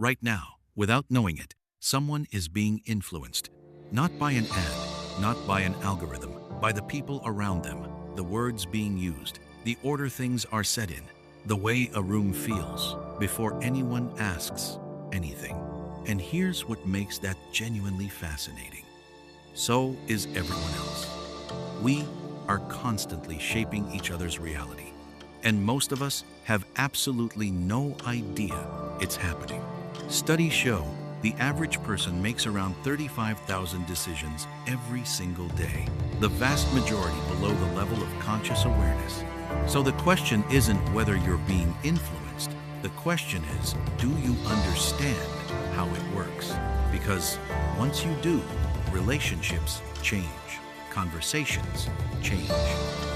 Right now, without knowing it, someone is being influenced. Not by an ad, not by an algorithm, by the people around them, the words being used, the order things are said in, the way a room feels before anyone asks anything. And here's what makes that genuinely fascinating. So is everyone else. We are constantly shaping each other's reality, and most of us have absolutely no idea it's happening. Studies show the average person makes around 35,000 decisions every single day, the vast majority below the level of conscious awareness. So the question isn't whether you're being influenced. The question is, do you understand how it works? Because once you do, relationships change, conversations change.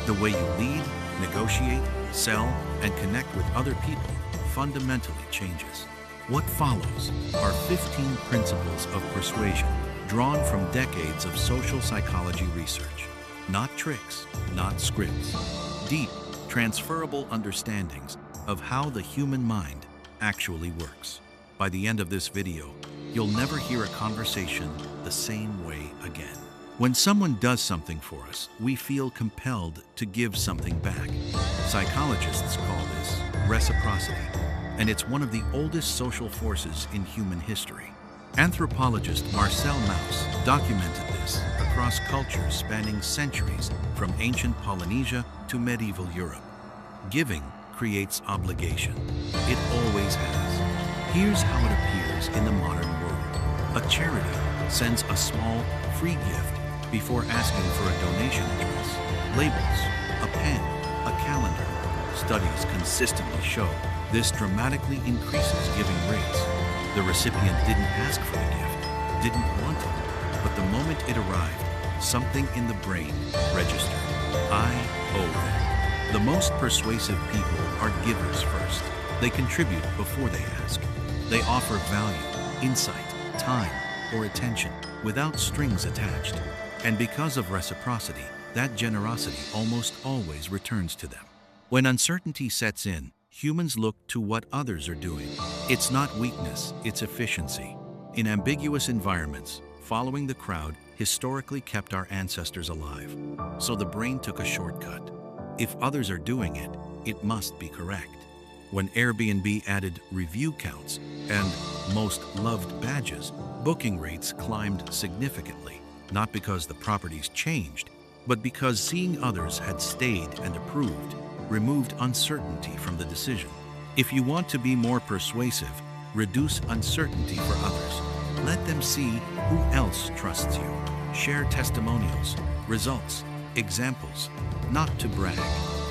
The way you lead, negotiate, sell, and connect with other people fundamentally changes. What follows are 15 principles of persuasion drawn from decades of social psychology research. Not tricks, not scripts. Deep, transferable understandings of how the human mind actually works. By the end of this video, you'll never hear a conversation the same way again. When someone does something for us, we feel compelled to give something back. Psychologists call this reciprocity, and it's one of the oldest social forces in human history. Anthropologist Marcel Mauss documented this across cultures spanning centuries, from ancient Polynesia to medieval Europe. Giving creates obligation. It always has. Here's how it appears in the modern world. A charity sends a small, free gift before asking for a donation address, labels, a pen, a calendar. Studies consistently show this dramatically increases giving rates. The recipient didn't ask for the gift, didn't want it, but the moment it arrived, something in the brain registered. I owe them. The most persuasive people are givers first. They contribute before they ask. They offer value, insight, time, or attention without strings attached. And because of reciprocity, that generosity almost always returns to them. When uncertainty sets in, humans look to what others are doing. It's not weakness, it's efficiency. In ambiguous environments, following the crowd historically kept our ancestors alive. So the brain took a shortcut. If others are doing it, it must be correct. When Airbnb added review counts and most loved badges, booking rates climbed significantly, not because the properties changed, but because seeing others had stayed and approved removed uncertainty from the decision. If you want to be more persuasive, reduce uncertainty for others. Let them see who else trusts you. Share testimonials, results, examples, not to brag,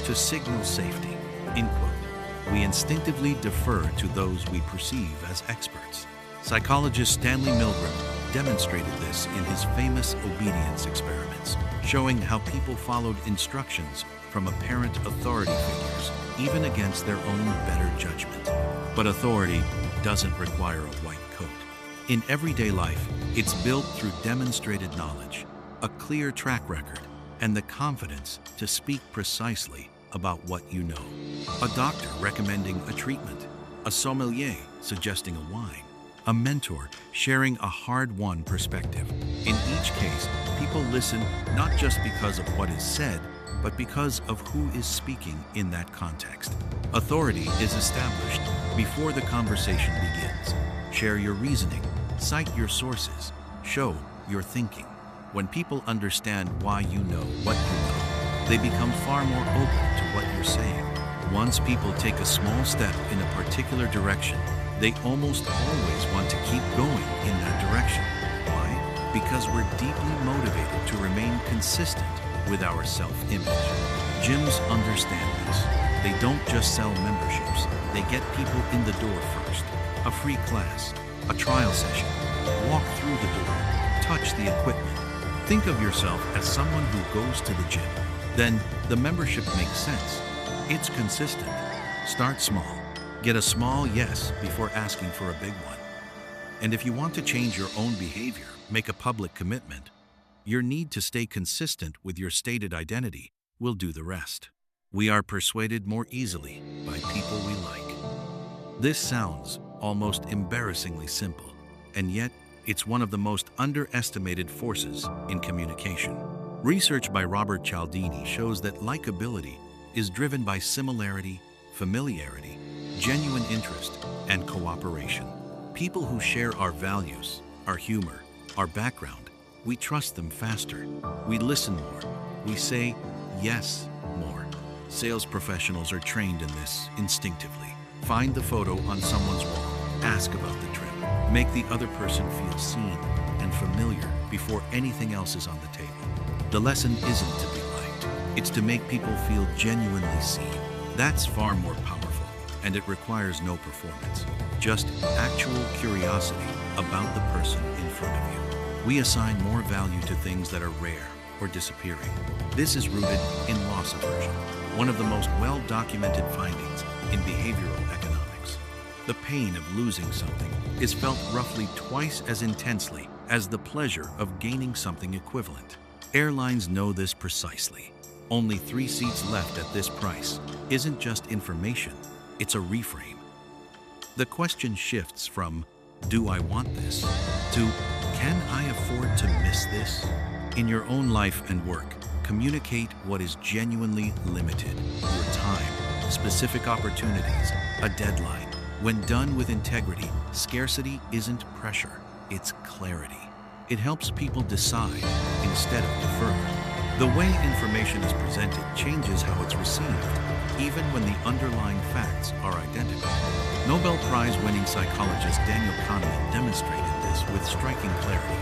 to signal safety. End quote. We instinctively defer to those we perceive as experts. Psychologist Stanley Milgram demonstrated this in his famous obedience experiments, showing how people followed instructions from apparent authority figures, even against their own better judgment. But authority doesn't require a white coat. In everyday life, it's built through demonstrated knowledge, a clear track record, and the confidence to speak precisely about what you know. A doctor recommending a treatment, a sommelier suggesting a wine, a mentor sharing a hard-won perspective. In each case, people listen not just because of what is said, but because of who is speaking in that context. Authority is established before the conversation begins. Share your reasoning, cite your sources, show your thinking. When people understand why you know what you know, they become far more open to what you're saying. Once people take a small step in a particular direction, they almost always want to keep going in that direction. Why? Because we're deeply motivated to remain consistent with our self-image. Gyms understand this. They don't just sell memberships. They get people in the door first. A free class, a trial session, walk through the door, touch the equipment. Think of yourself as someone who goes to the gym. Then the membership makes sense. It's consistent. Start small. Get a small yes before asking for a big one. And if you want to change your own behavior, make a public commitment, your need to stay consistent with your stated identity will do the rest. We are persuaded more easily by people we like. This sounds almost embarrassingly simple, and yet it's one of the most underestimated forces in communication. Research by Robert Cialdini shows that likability is driven by similarity, familiarity, genuine interest, and cooperation. People who share our values, our humor, our background, we trust them faster. We listen more. We say yes more. Sales professionals are trained in this instinctively. Find the photo on someone's wall. Ask about the trip. Make the other person feel seen and familiar before anything else is on the table. The lesson isn't to be liked. It's to make people feel genuinely seen. That's far more powerful, and it requires no performance. Just actual curiosity about the person in front of you. We assign more value to things that are rare or disappearing. This is rooted in loss aversion, one of the most well-documented findings in behavioral economics. The pain of losing something is felt roughly twice as intensely as the pleasure of gaining something equivalent. Airlines know this precisely. Only 3 seats left at this price isn't just information, it's a reframe. The question shifts from, do I want this, to, can I afford to miss this? In your own life and work, communicate what is genuinely limited. Your time, specific opportunities, a deadline. When done with integrity, scarcity isn't pressure, it's clarity. It helps people decide instead of defer. The way information is presented changes how it's received, even when the underlying facts are identical. Nobel Prize-winning psychologist Daniel Kahneman demonstrated this with striking clarity.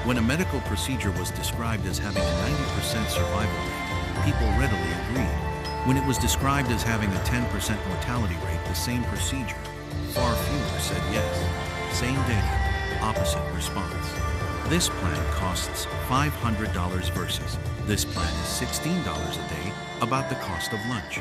When a medical procedure was described as having a 90% survival rate, people readily agreed. When it was described as having a 10% mortality rate, the same procedure, far fewer said yes. Same data, opposite response. This plan costs $500 versus this plan is $16 a day, about the cost of lunch.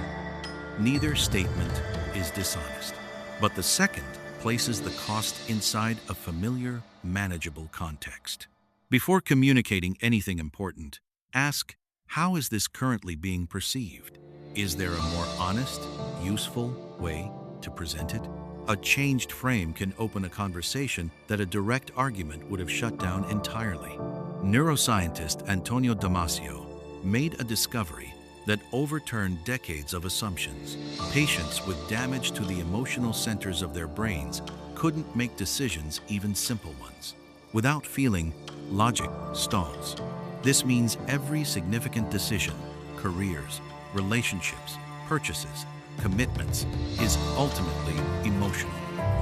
Neither statement is dishonest, but the second places the cost inside a familiar, manageable context. Before communicating anything important, ask, how is this currently being perceived? Is there a more honest, useful way to present it? A changed frame can open a conversation that a direct argument would have shut down entirely. Neuroscientist Antonio Damasio made a discovery that overturned decades of assumptions. Patients with damage to the emotional centers of their brains couldn't make decisions, even simple ones. Without feeling, logic stalls. This means every significant decision, careers, relationships, purchases, commitments, is ultimately emotional.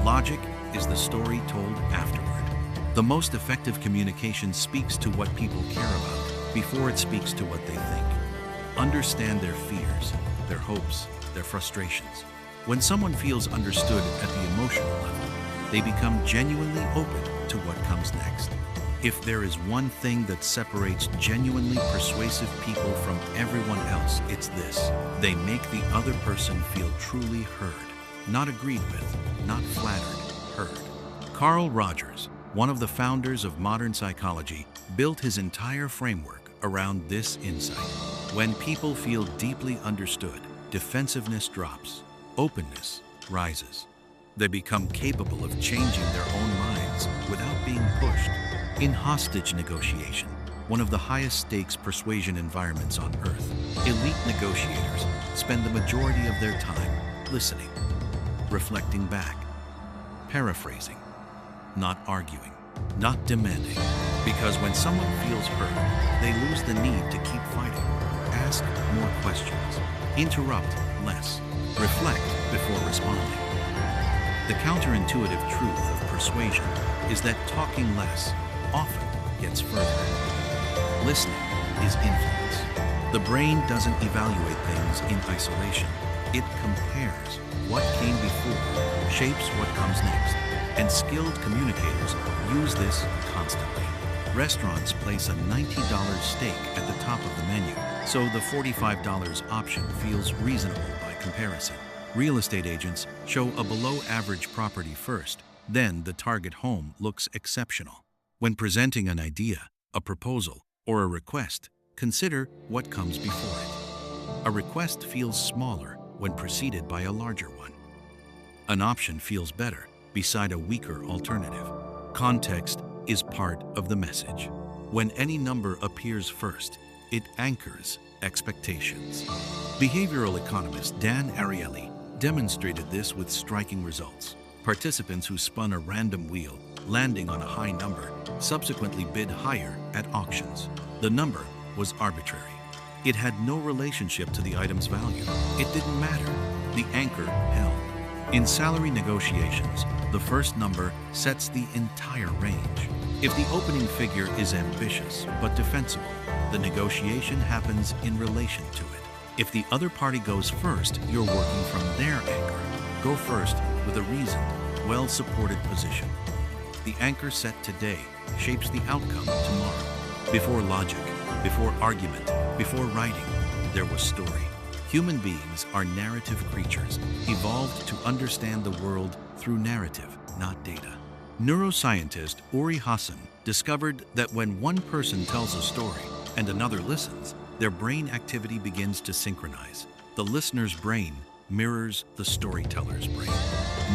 Logic is the story told afterward. The most effective communication speaks to what people care about before it speaks to what they think. Understand their fears, their hopes, their frustrations. When someone feels understood at the emotional level, they become genuinely open to what comes next. If there is one thing that separates genuinely persuasive people from everyone else, it's this. They make the other person feel truly heard. Not agreed with, not flattered, heard. Carl Rogers, one of the founders of modern psychology, built his entire framework around this insight. When people feel deeply understood, defensiveness drops, openness rises. They become capable of changing their own minds without being pushed. In hostage negotiation, one of the highest stakes persuasion environments on earth, elite negotiators spend the majority of their time listening, reflecting back, paraphrasing, not arguing, not demanding. Because when someone feels heard, they lose the need to keep fighting. Ask more questions. Interrupt less. Reflect before responding. The counterintuitive truth of persuasion is that talking less often gets further. Listening is influence. The brain doesn't evaluate things in isolation. It compares what came before, shapes what comes next, and skilled communicators use this constantly. Restaurants place a $90 steak at the top of the menu, so the $45 option feels reasonable by comparison. Real estate agents show a below-average property first, then the target home looks exceptional. When presenting an idea, a proposal, or a request, consider what comes before it. A request feels smaller when preceded by a larger one. An option feels better beside a weaker alternative. Context is part of the message. When any number appears first, it anchors expectations. Behavioral economist Dan Ariely demonstrated this with striking results. Participants who spun a random wheel, landing on a high number, subsequently bid higher at auctions. The number was arbitrary. It had no relationship to the item's value. It didn't matter. The anchor held. In salary negotiations, the first number sets the entire range. If the opening figure is ambitious but defensible, the negotiation happens in relation to it. If the other party goes first, you're working from their anchor. Go first with a reasoned, well-supported position. The anchor set today shapes the outcome tomorrow. Before logic, before argument, before writing, there was story. Human beings are narrative creatures, evolved to understand the world through narrative, not data. Neuroscientist Uri Hassan discovered that when one person tells a story and another listens, their brain activity begins to synchronize. The listener's brain mirrors the storyteller's brain.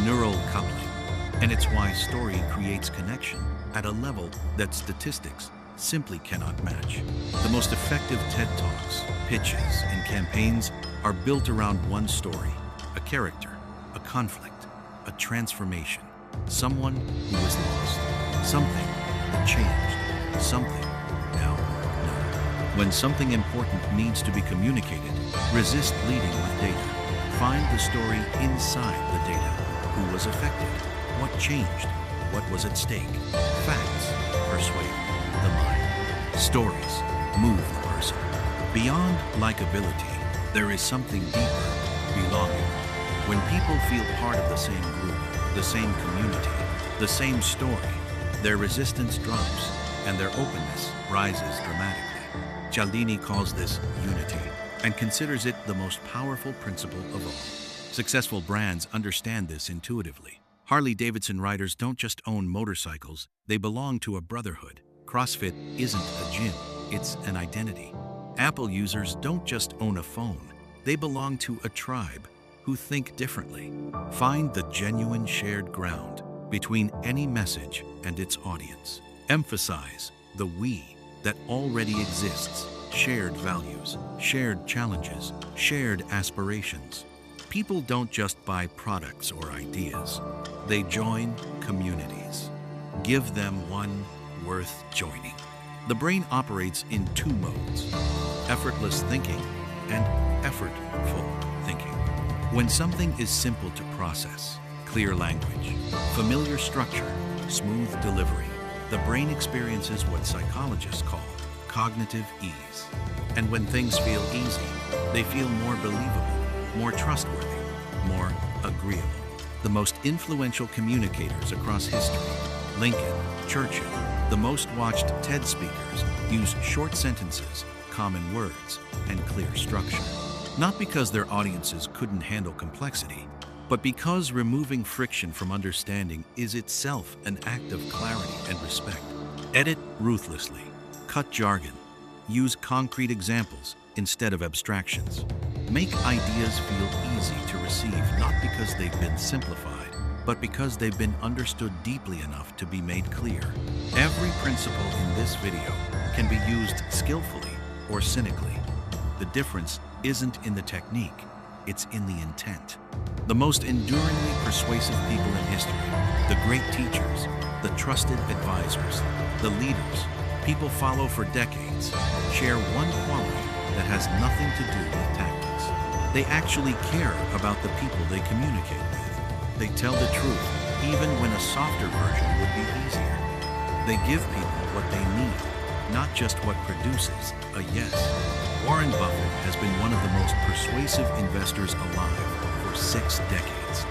Neural coupling. And it's why story creates connection at a level that statistics simply cannot match. The most effective TED Talks, pitches, and campaigns are built around one story, a character, a conflict, a transformation, someone who was lost, something that changed, something now known. When something important needs to be communicated, resist leading with data. Find the story inside the data. Who was affected? What changed? What was at stake? Facts persuade the mind. Stories move the person. Beyond likability, there is something deeper, belonging. When people feel part of the same group, the same community, the same story, their resistance drops and their openness rises dramatically. Cialdini calls this unity and considers it the most powerful principle of all. Successful brands understand this intuitively. Harley-Davidson riders don't just own motorcycles, they belong to a brotherhood. CrossFit isn't a gym, it's an identity. Apple users don't just own a phone, they belong to a tribe who think differently. Find the genuine shared ground between any message and its audience. Emphasize the we that already exists, shared values, shared challenges, shared aspirations. People don't just buy products or ideas, they join communities. Give them one worth joining. The brain operates in two modes, effortless thinking and effortful thinking. When something is simple to process, clear language, familiar structure, smooth delivery, the brain experiences what psychologists call cognitive ease. And when things feel easy, they feel more believable, more trustworthy, more agreeable. The most influential communicators across history, Lincoln, Churchill, the most watched TED speakers, use short sentences, common words, and clear structure. Not because their audiences couldn't handle complexity, but because removing friction from understanding is itself an act of clarity and respect. Edit ruthlessly, cut jargon, use concrete examples instead of abstractions. Make ideas feel easy to receive, not because they've been simplified, but because they've been understood deeply enough to be made clear. Every principle in this video can be used skillfully or cynically. The difference isn't in the technique, it's in the intent. The most enduringly persuasive people in history, the great teachers, the trusted advisors, the leaders people follow for decades, share one quality that has nothing to do with tactics. They actually care about the people they communicate with. They tell the truth, even when a softer version would be easier. They give people what they need, not just what produces a yes. Warren Buffett has been one of the most persuasive investors alive for 6 decades.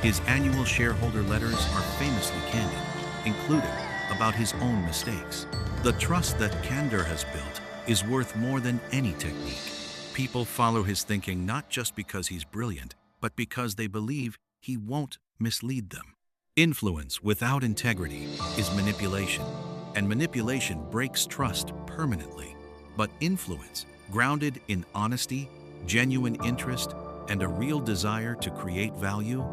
His annual shareholder letters are famously candid, including about his own mistakes. The trust that candor has built is worth more than any technique. People follow his thinking not just because he's brilliant, but because they believe he won't mislead them. Influence without integrity is manipulation, and manipulation breaks trust permanently. But influence, grounded in honesty, genuine interest, and a real desire to create value,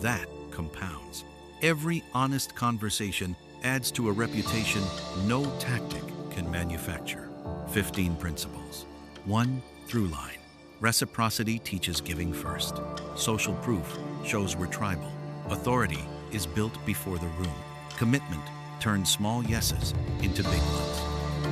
that compounds. Every honest conversation adds to a reputation no tactic can manufacture. 15 principles. 1. Through line. Reciprocity teaches giving first. Social proof shows we're tribal. Authority is built before the room. Commitment turns small yeses into big ones.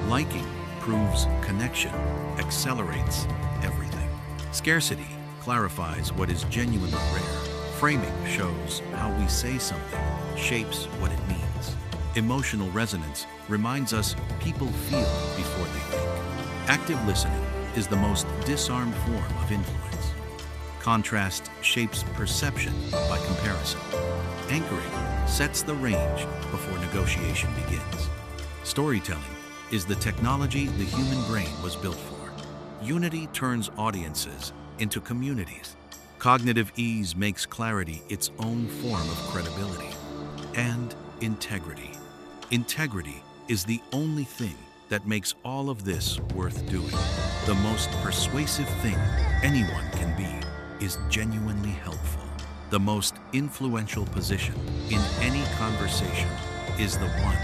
Liking proves connection accelerates everything. Scarcity clarifies what is genuinely rare. Framing shows how we say something shapes what it means. Emotional resonance reminds us people feel before they think. Active listening is the most disarmed form of influence. Contrast shapes perception by comparison. Anchoring sets the range before negotiation begins. Storytelling is the technology the human brain was built for. Unity turns audiences into communities. Cognitive ease makes clarity its own form of credibility. And integrity. Integrity is the only thing that makes all of this worth doing. The most persuasive thing anyone can be is genuinely helpful. The most influential position in any conversation is the one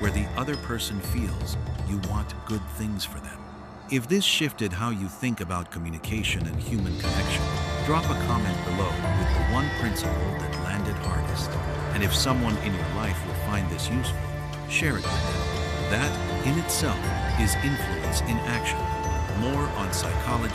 where the other person feels you want good things for them. If this shifted how you think about communication and human connection, drop a comment below with the one principle that landed hardest. And if someone in your life will find this useful, share it with them. That, in itself, is influence in action. More on psychology.